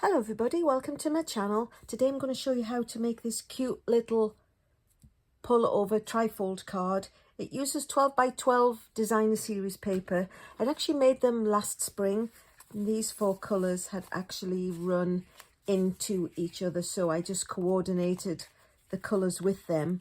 Hello everybody, welcome to my channel. Today I'm going to show you how to make this cute little pull over trifold card. It uses 12 by 12 designer series paper. I'd actually made them last spring and these four colours had actually run into each other, so I just coordinated the colours with them.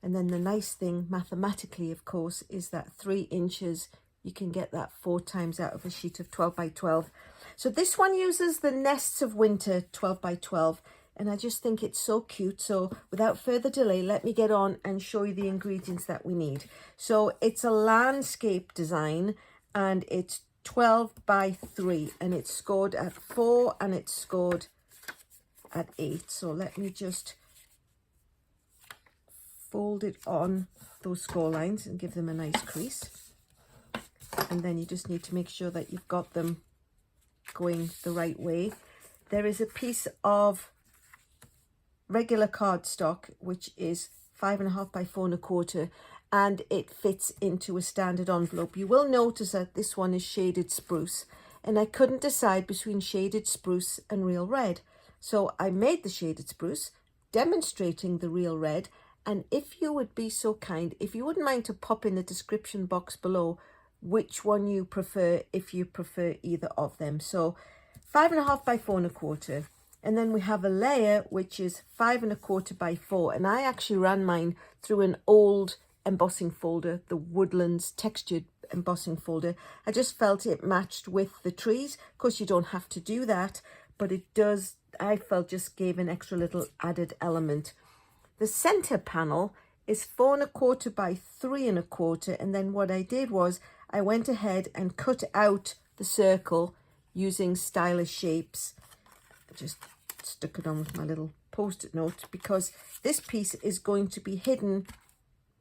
And then the nice thing mathematically, of course, is that 3 inches, you can get that 4 times out of a sheet of 12 by 12. So this one uses the Nests of Winter 12 by 12, and I just think it's so cute. So without further delay, let me get on and show you the ingredients that we need. So it's a landscape design and it's 12 by 3 and it's scored at 4 and it's scored at 8. So let me just fold it on those score lines and give them a nice crease. And then you just need to make sure that you've got them going the right way. There is a piece of regular cardstock which is 5.5 by 4.25 and it fits into a standard envelope. You will notice that this one is shaded spruce and I couldn't decide between shaded spruce and real red, so I made the shaded spruce demonstrating the real red. And if you would be so kind, if you wouldn't mind to pop in the description box below which one you prefer, if you prefer either of them. So 5.5 by 4.25, and then we have a layer which is 5.25 by 4, and I actually ran mine through an old embossing folder, the Woodlands textured embossing folder. I just felt it matched with the trees. Of course you don't have to do that, but it does, I felt, just gave an extra little added element. The center panel is 4.25 by 3.25, and then what I did was I went ahead and cut out the circle using stylish shapes. I just stuck it on with my little post-it note because this piece is going to be hidden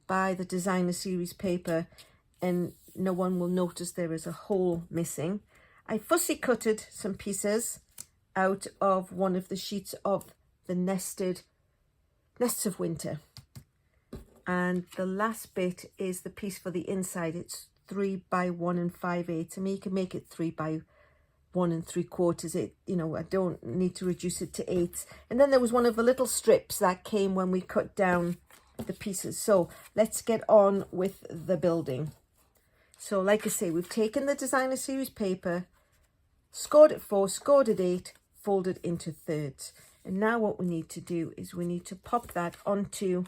by the designer series paper and no one will notice there is a hole missing. I fussy cutted some pieces out of one of the sheets of the Nests of Winter, and the last bit is the piece for the inside. It's 3 by 1 5/8. I mean, you can make it 3 by 1 3/4. It, you know, I don't need to reduce it to 8. And then there was one of the little strips that came when we cut down the pieces. So let's get on with the building. So like I say, we've taken the designer series paper, scored at 4, scored at 8, folded into thirds. And now what we need to do is we need to pop that onto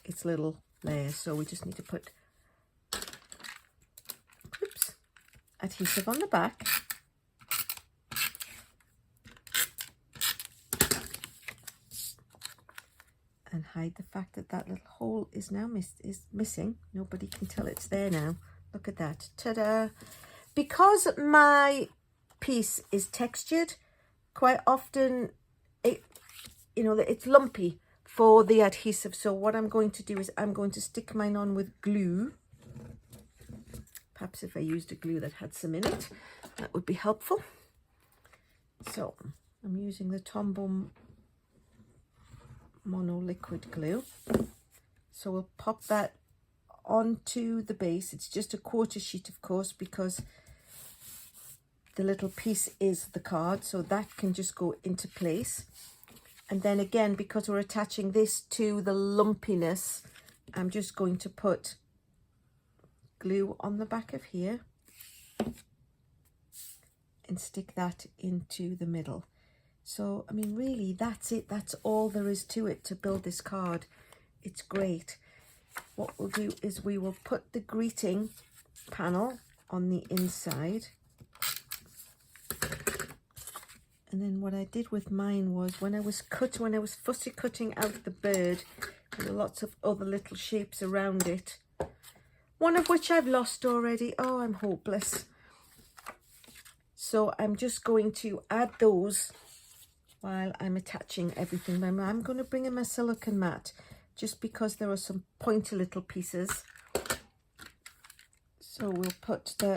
its little layers. So we just need to put adhesive on the back. And hide the fact that that little hole is now missing. Nobody can tell it's there now. Look at that. Ta-da! Because my piece is textured, quite often it's lumpy for the adhesive. So what I'm going to do is I'm going to stick mine on with glue. Perhaps if I used a glue that had some in it, that would be helpful. So I'm using the Tombow Mono Liquid Glue. So we'll pop that onto the base. It's just a 1/4 sheet, of course, because the little piece is the card, so that can just go into place. And then again, because we're attaching this to the lumpiness, I'm just going to put glue on the back of here and stick that into the middle. So I mean, really, that's it. That's all there is to it to build this card. It's great. What we'll do is we will put the greeting panel on the inside. And then what I did with mine was when I was fussy cutting out the bird, there were lots of other little shapes around it, one of which I've lost already. Oh, I'm hopeless. So I'm just going to add those while I'm attaching everything. I'm going to bring in my silicone mat just because there are some pointy little pieces. So we'll put the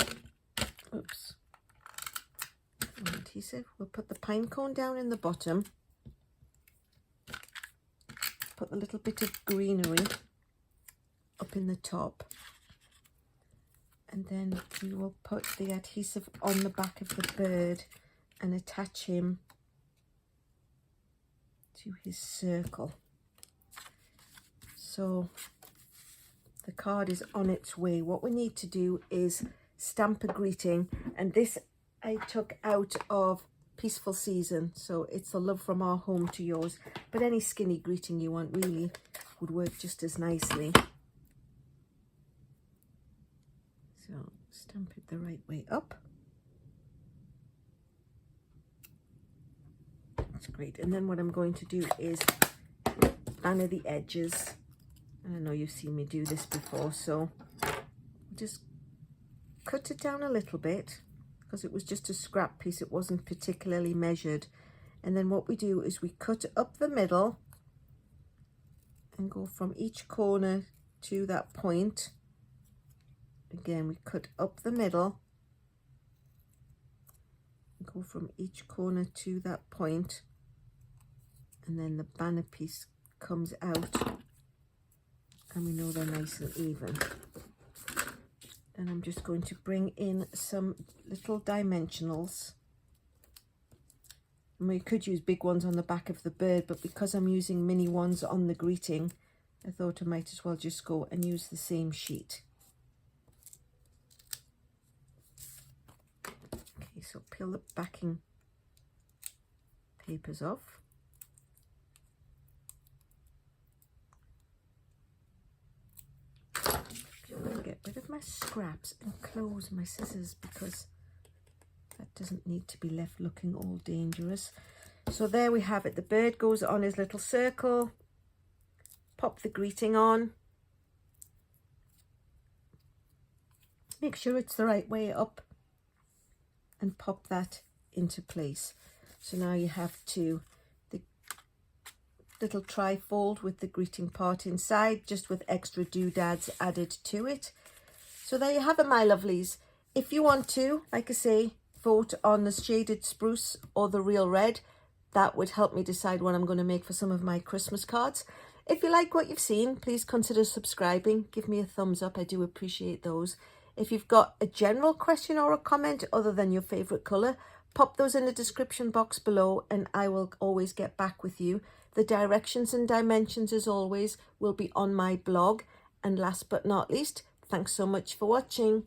adhesive. We'll put the pine cone down in the bottom. Put a little bit of greenery up in the top. And then we will put the adhesive on the back of the bird and attach him to his circle. So the card is on its way. What we need to do is stamp a greeting, and this I took out of Peaceful Season, so it's the love from our home to yours, but any skinny greeting you want really would work just as nicely. So stamp it the right way up. That's great. And then what I'm going to do is banner the edges. And I know you've seen me do this before, so just cut it down a little bit, because it was just a scrap piece, it wasn't particularly measured. And then what we do is we cut up the middle and go from each corner to that point. Again, we cut up the middle, go from each corner to that point, and then the banner piece comes out, and we know they're nice and even. And I'm just going to bring in some little dimensionals. And we could use big ones on the back of the bird, but because I'm using mini ones on the greeting, I thought I might as well just go and use the same sheet. Okay, so peel the backing papers off. Get rid of my scraps and close my scissors, because that doesn't need to be left looking all dangerous. So there we have it. The bird goes on his little circle. Pop the greeting on. Make sure it's the right way up and pop that into place. So now you have the little trifold with the greeting part inside, just with extra doodads added to it. So there you have it, my lovelies. If you want to, like I say, vote on the shaded spruce or the real red, that would help me decide what I'm going to make for some of my Christmas cards. If you like what you've seen, please consider subscribing. Give me a thumbs up. I do appreciate those. If you've got a general question or a comment other than your favourite colour, pop those in the description box below and I will always get back with you. The directions and dimensions, as always, will be on my blog. And last but not least, thanks so much for watching.